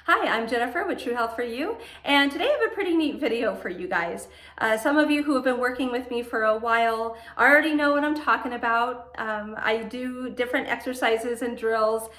Hi, I'm Jennifer with True Health for You, and today I have a pretty neat video for you guys. Some of you who have been working with me for a while already know what I'm talking about. I do different exercises and drills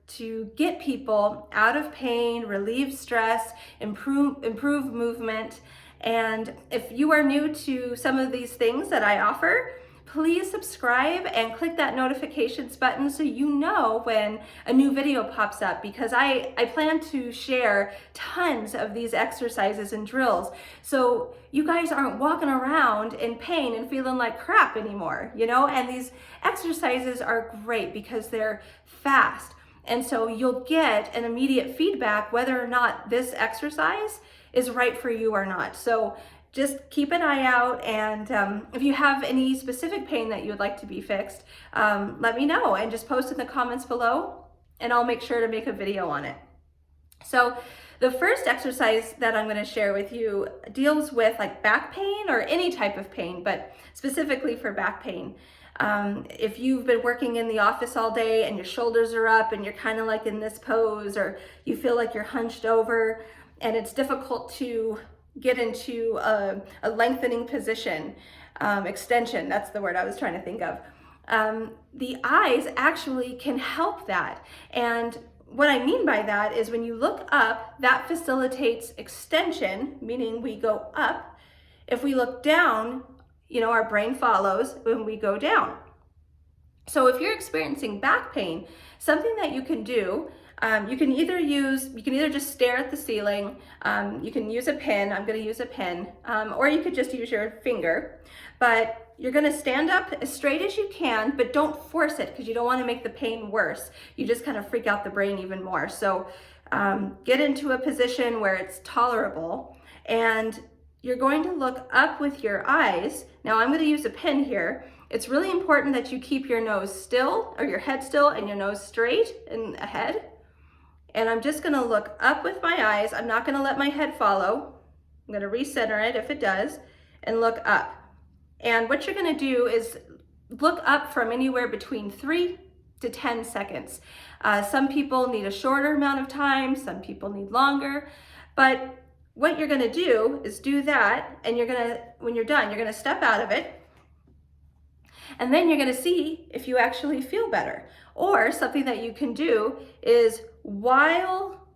to get people out of pain, relieve stress, improve movement. And if you are new to some of these things that I offer, please subscribe and click that notifications button so you know when a new video pops up, because I plan to share tons of these exercises and drills so you guys aren't walking around in pain and feeling like crap anymore, and these exercises are great because they're fast. And so you'll get an immediate feedback whether or not this exercise is right for you or not. So just keep an eye out, and if you have any specific pain that you would like to be fixed, let me know and just post in the comments below and I'll make sure to make a video on it. So the first exercise that I'm going to share with you deals with like back pain or any type of pain, but specifically for back pain. If you've been working in the office all day and your shoulders are up and you're kind of like in this pose, or you feel like you're hunched over and it's difficult to get into a lengthening position, extension, that's the word I was trying to think of. The eyes actually can help that. And what I mean by that is when you look up, that facilitates extension, meaning we go up. If we look down, our brain follows when we go down. So if you're experiencing back pain, something that you can do, you can either just stare at the ceiling, you can use a pin, I'm gonna use a pin, or you could just use your finger, but you're gonna stand up as straight as you can, but don't force it because you don't wanna make the pain worse. You just kind of freak out the brain even more. So get into a position where it's tolerable, and you're going to look up with your eyes. Now I'm gonna use a pin here. It's really important that you keep your nose still, or your head still, and your nose straight and ahead. And I'm just gonna look up with my eyes. I'm not gonna let my head follow. I'm gonna recenter it if it does, and look up. And what you're gonna do is look up from anywhere between 3 to 10 seconds. Some people need a shorter amount of time, some people need longer, but what you're gonna do is do that, and when you're done, you're gonna step out of it, and then you're gonna see if you actually feel better. Or something that you can do is while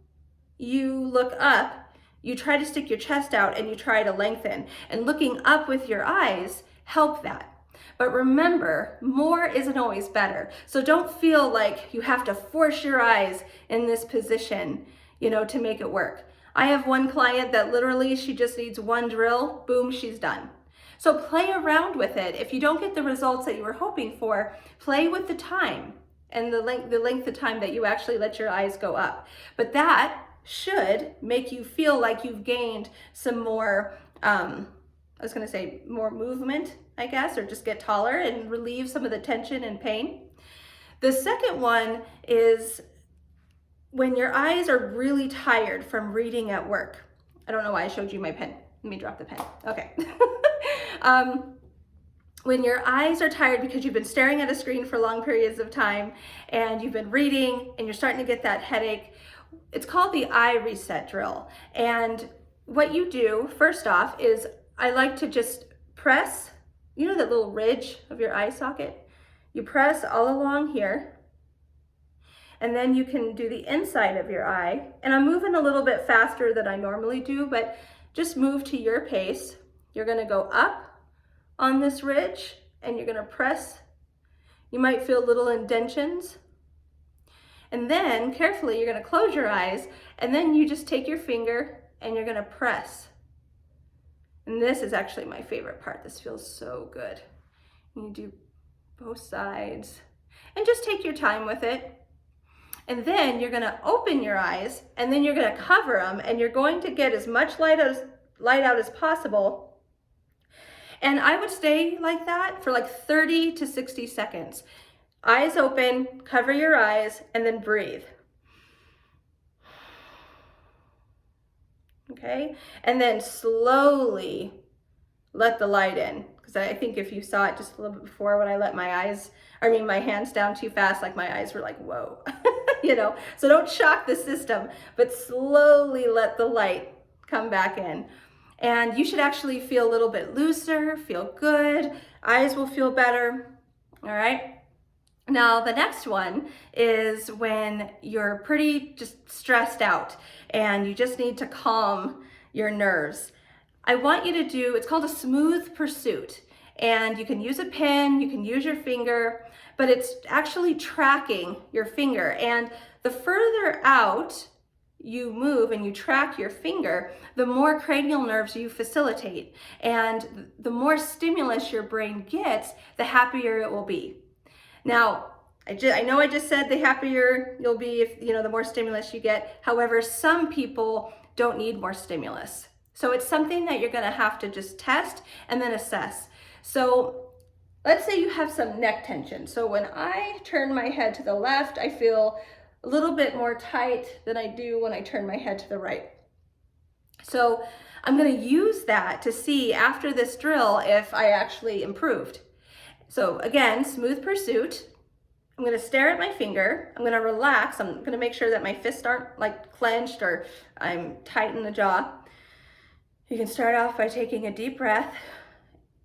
you look up, you try to stick your chest out and you try to lengthen. And looking up with your eyes help that. But remember, more isn't always better. So don't feel like you have to force your eyes in this position, to make it work. I have one client that literally, she just needs one drill, boom, she's done. So play around with it. If you don't get the results that you were hoping for, play with the time and the length of time that you actually let your eyes go up. But that should make you feel like you've gained some more, more movement, I guess, or just get taller and relieve some of the tension and pain. The second one is when your eyes are really tired from reading at work. I don't know why I showed you my pen. Let me drop the pen. Okay. When your eyes are tired because you've been staring at a screen for long periods of time and you've been reading and you're starting to get that headache, it's called the eye reset drill. And what you do first off is I like to just press, that little ridge of your eye socket? You press all along here, and then you can do the inside of your eye. And I'm moving a little bit faster than I normally do, but just move to your pace. You're gonna go up on this ridge and you're gonna press. You might feel little indentions. And then carefully, you're gonna close your eyes, and then you just take your finger and you're gonna press. And this is actually my favorite part. This feels so good. You do both sides and just take your time with it. And then you're gonna open your eyes, and then you're gonna cover them, and you're going to get as much light out as possible. And I would stay like that for like 30 to 60 seconds. Eyes open, cover your eyes, and then breathe. Okay? And then slowly let the light in. Because I think if you saw it just a little bit before when I let my hands down too fast, like my eyes were like, whoa. So don't shock the system, but slowly let the light come back in. And you should actually feel a little bit looser, feel good, eyes will feel better, all right? Now, the next one is when you're pretty just stressed out and you just need to calm your nerves. I want you to do, it's called a smooth pursuit. And you can use a pen, you can use your finger, but it's actually tracking your finger. And the further out you move and you track your finger, the more cranial nerves you facilitate. And the more stimulus your brain gets, the happier it will be. Now, I know I just said the happier you'll be if, the more stimulus you get. However, some people don't need more stimulus. So it's something that you're gonna have to just test and then assess. So let's say you have some neck tension. So when I turn my head to the left, I feel a little bit more tight than I do when I turn my head to the right. So I'm gonna use that to see after this drill if I actually improved. So again, smooth pursuit. I'm gonna stare at my finger. I'm gonna relax. I'm gonna make sure that my fists aren't like clenched or I'm tight in the jaw. You can start off by taking a deep breath,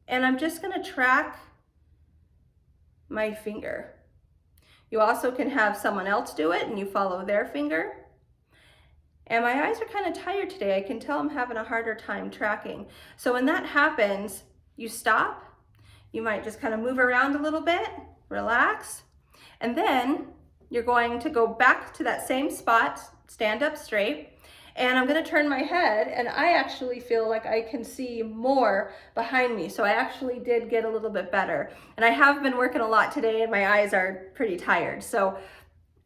and I'm just gonna track my finger. You also can have someone else do it and you follow their finger. And my eyes are kind of tired today. I can tell I'm having a harder time tracking. So when that happens, you stop. You might just kind of move around a little bit, relax, and then you're going to go back to that same spot, stand up straight, and I'm going to turn my head, and I actually feel like I can see more behind me. So I actually did get a little bit better. And I have been working a lot today and my eyes are pretty tired. So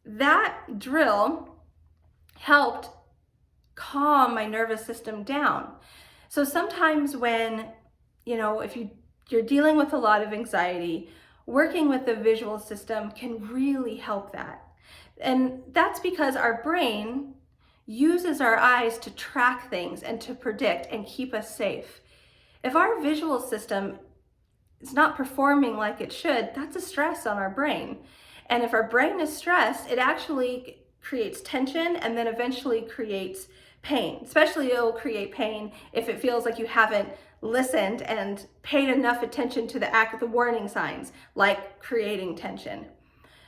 that drill helped calm my nervous system down. So sometimes when, if you're dealing with a lot of anxiety, working with the visual system can really help that. And that's because our brain uses our eyes to track things and to predict and keep us safe. If our visual system is not performing like it should, that's a stress on our brain. And if our brain is stressed, it actually creates tension and then eventually creates pain. Especially it'll create pain if it feels like you haven't listened and paid enough attention to the warning signs, like creating tension.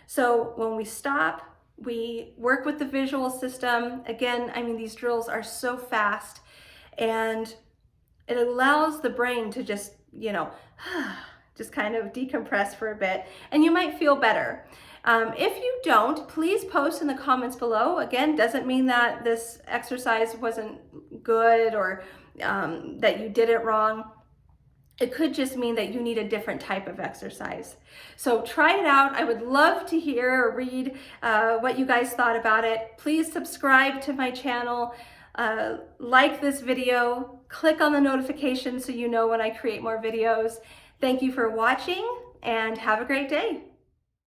So when we stop, we work with the visual system. Again, these drills are so fast and it allows the brain to just, just kind of decompress for a bit, and you might feel better. If you don't, please post in the comments below. Again, doesn't mean that this exercise wasn't good or that you did it wrong. It could just mean that you need a different type of exercise. So try it out. I would love to hear or read what you guys thought about it. Please subscribe to my channel, like this video, click on the notification so you know when I create more videos. Thank you for watching and have a great day.